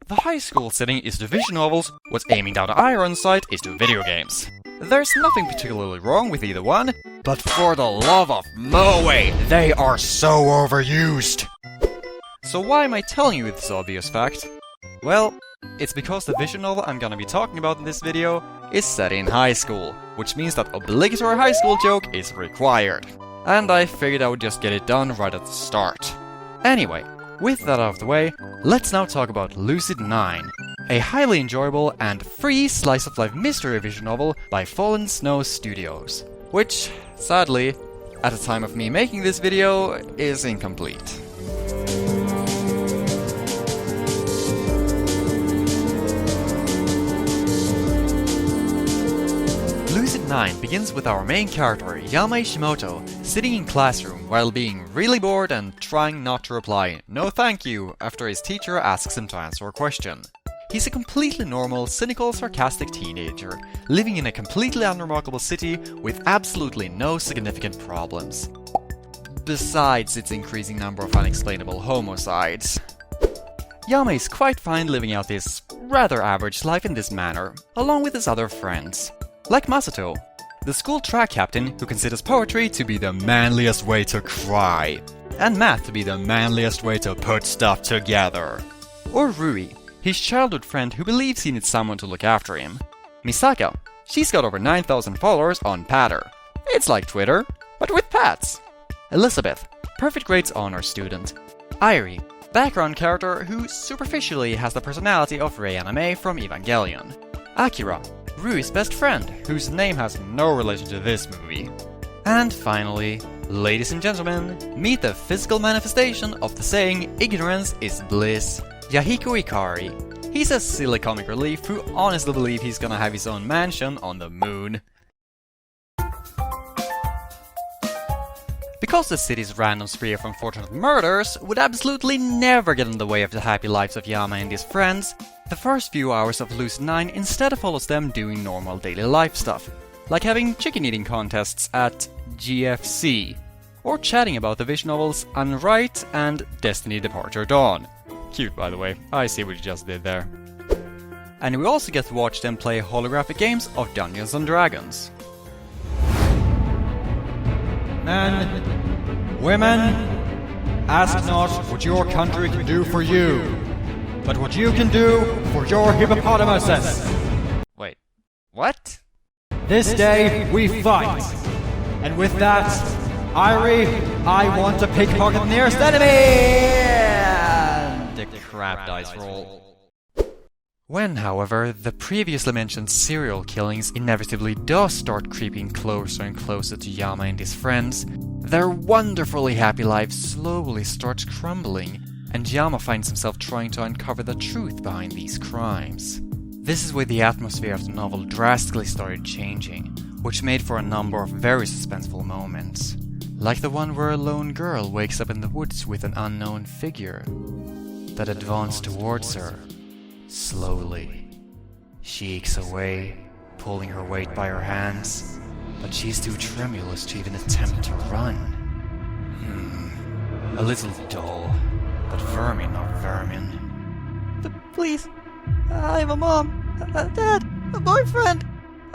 The high school setting is to visual novels, what's aiming down the iron sight is to video games. There's nothing particularly wrong with either one, but for the love of Moe, they are so overused! So why am I telling you this obvious fact? Well, it's because the visual novel I'm gonna be talking about in this video is set in high school, which means that obligatory high school joke is required. And I figured I would just get it done right at the start. Anyway, with that out of the way, let's now talk about Lucid9, a highly enjoyable and free slice-of-life mystery visual novel by Fallen Snow Studios, which, sadly, at the time of me making this video, is incomplete. Lucid9 begins with our main character, Yama Ishimoto, sitting in classroom while being really bored and trying not to reply "no thank you" after his teacher asks him to answer a question. He's a completely normal, cynical, sarcastic teenager, living in a completely unremarkable city with absolutely no significant problems. Besides its increasing number of unexplainable homicides. Yama is quite fine living out his rather average life in this manner, along with his other friends. Like Masato, the school track captain who considers poetry to be the manliest way to cry, and math to be the manliest way to put stuff together. Or Rui, his childhood friend who believes he needs someone to look after him. Misaka, she's got over 9,000 followers on Patter. It's like Twitter, but with pats. Elizabeth, perfect grades honor student. Airi, background character who superficially has the personality of Rei Anime from Evangelion. Akira, Rui's best friend, whose name has no relation to this movie. And finally, ladies and gentlemen, meet the physical manifestation of the saying "ignorance is bliss," Yahiko Ikari. He's a silly comic relief who honestly believes he's gonna have his own mansion on the moon. Because the city's random spree of unfortunate murders would absolutely never get in the way of the happy lives of Yama and his friends, the first few hours of Lucid9 instead follows them doing normal daily life stuff, like having chicken eating contests at GFC, or chatting about the visual novels Unright and Destiny Departure Dawn. Cute, by the way, I see what you just did there. And we also get to watch them play holographic games of Dungeons & Dragons. Men, women, ask not what your country can do for you, but what you can do for your hippopotamuses. Wait, what? This day we fight. And with that, Airi, I want to pickpocket the nearest enemy! And the crap dice roll. When, however, the previously mentioned serial killings inevitably does start creeping closer and closer to Yama and his friends, their wonderfully happy lives slowly starts crumbling, and Yama finds himself trying to uncover the truth behind these crimes. This is where the atmosphere of the novel drastically started changing, which made for a number of very suspenseful moments. Like the one where a lone girl wakes up in the woods with an unknown figure that advanced towards her. Slowly. She ekes away, pulling her weight by her hands, but she's too tremulous to even attempt to run. A little dull, but vermin not vermin. Please, I have a mom, a dad, a boyfriend.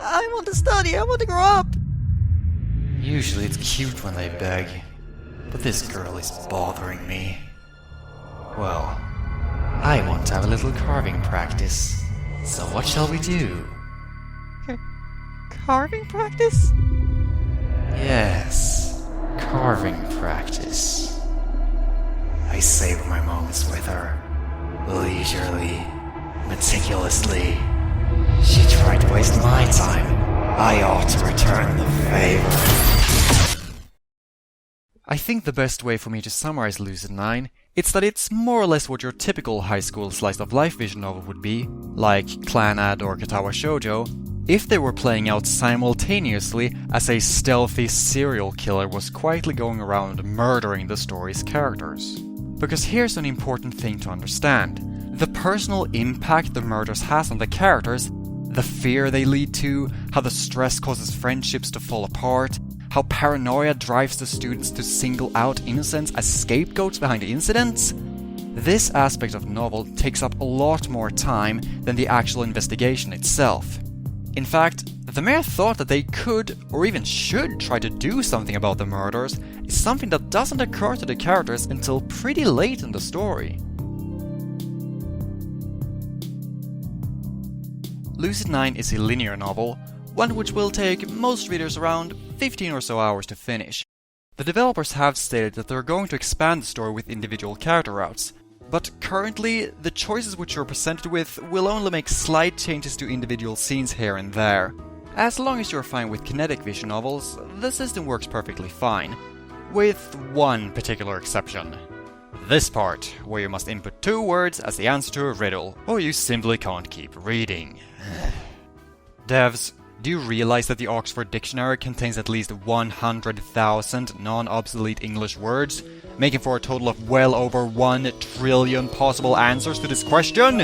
I want to study, I want to grow up. Usually it's cute when they beg, but this girl is bothering me. Well, I want to have a little carving practice, so what shall we do? Carving practice? Yes, carving practice. I savor my moments with her, leisurely, meticulously. She tried to waste my time. I ought to return the favor. I think the best way for me to summarize Lucid9 is that it's more or less what your typical high school slice-of-life visual novel would be, like Clannad or Katawa Shoujo, if they were playing out simultaneously as a stealthy serial killer was quietly going around murdering the story's characters. Because here's an important thing to understand. The personal impact the murders has on the characters, the fear they lead to, how the stress causes friendships to fall apart, how paranoia drives the students to single out innocents as scapegoats behind the incidents, This aspect of the novel takes up a lot more time than the actual investigation itself. In fact, the mere thought that they could, or even should, try to do something about the murders is something that doesn't occur to the characters until pretty late in the story. Lucid9 is a linear novel, one which will take most readers around 15 or so hours to finish. The developers have stated that they're going to expand the story with individual character routes, but currently, the choices which you're presented with will only make slight changes to individual scenes here and there. As long as you're fine with kinetic vision novels, the system works perfectly fine. With one particular exception. This part, where you must input 2 words as the answer to a riddle, or you simply can't keep reading. Devs, do you realize that the Oxford Dictionary contains at least 100,000 non-obsolete English words, making for a total of well over 1 trillion possible answers to this question?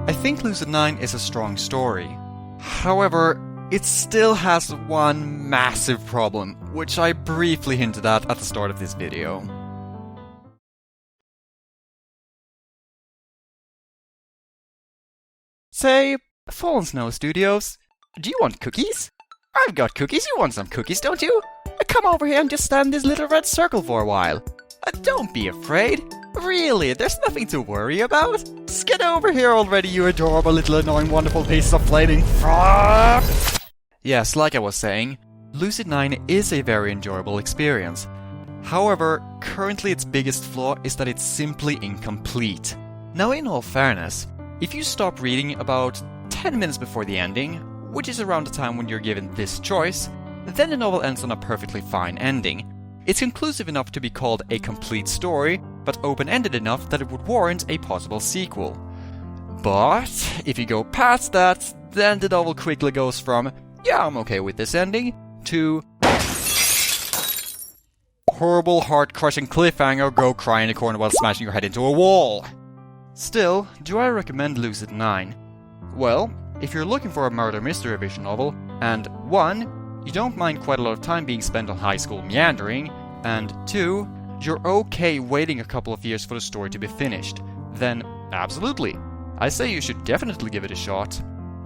I think Lucid9 is a strong story. However, it still has one massive problem, which I briefly hinted at the start of this video. Say, Fallen Snow Studios, do you want cookies? I've got cookies, you want some cookies, don't you? Come over here and just stand in this little red circle for a while. Don't be afraid. Really, there's nothing to worry about. Just get over here already, you adorable little annoying wonderful piece of flaming frog! Yes, like I was saying, Lucid9 is a very enjoyable experience. However, currently its biggest flaw is that it's simply incomplete. Now, in all fairness, if you stop reading about 10 minutes before the ending, which is around the time when you're given this choice, then the novel ends on a perfectly fine ending. It's conclusive enough to be called a complete story, but open-ended enough that it would warrant a possible sequel. But if you go past that, then the novel quickly goes from, yeah, I'm okay with this ending, to horrible, heart-crushing cliffhanger, go cry in a corner while smashing your head into a wall. Still, do I recommend Lucid9? Well, if you're looking for a murder mystery vision novel, and 1, you don't mind quite a lot of time being spent on high school meandering, and 2, you're okay waiting a couple of years for the story to be finished, then absolutely. I say you should definitely give it a shot.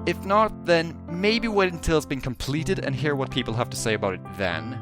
If not, then maybe wait until it's been completed and hear what people have to say about it then.